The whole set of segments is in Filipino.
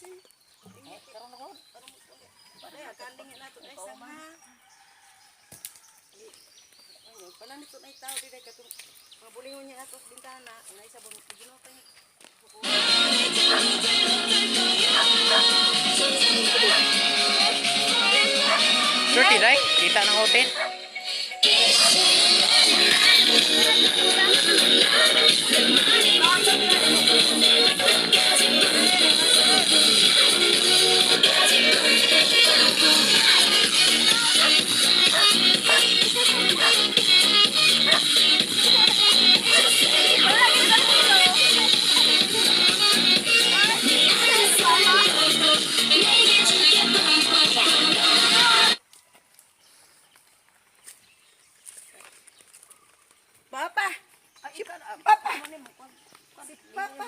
Karon ako. Padaya kanding na to ay sama. Pala nito na itaw di kay katong mga bulingon niya atos bintana, na isa bon ginutan ni. Shorty, day. Kita ng hotel. Papa, Ay, ikaw na. Papa. Si Papa.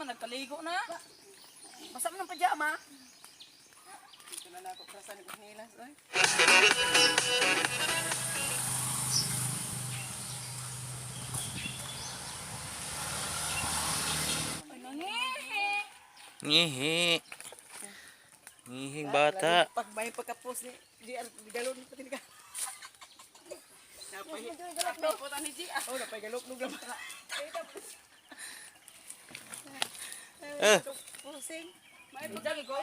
Nagkaligo na. Basa mo ng pajama. Dito na ako krasan ko nilas oy. Ngihi. Ngihing bata. Pag may pagkapos ni GR galon pati ka. Napay. Napay po ta ni GR. Oh, napay galok-log lang. Pusing. May pagdagi ko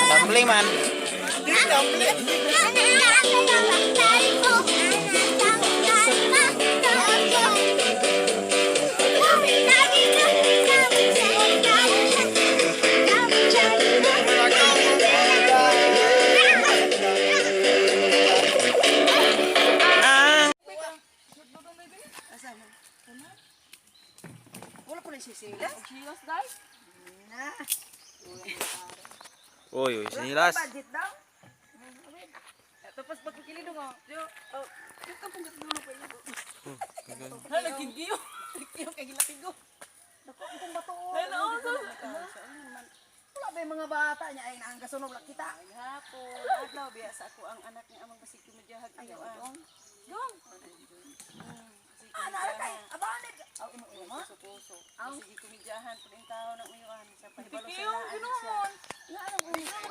Tumbling man. wala ko na sisila. Silas dai. Na. Oy, sinilas. Budget daw. Tapos pagkikilido mo, yo, yung kapong gatulo pa yun. Nagkigiyo. Yung kagilatigo. Naku, itong bato. Hello, Wala ba yung mga bata niya ay naangkasunog lang kita. Hapon. Adlaw, biyasa ako ang anak niya amang basig kumidiyahag ayaw. Gong. Ano kay? Abanid. Aw imo mo. Puso-puso. Sige kumidyahan, puling tao ng uyuan. Sa palibalo sa Kiyo, naan siya. ginoon.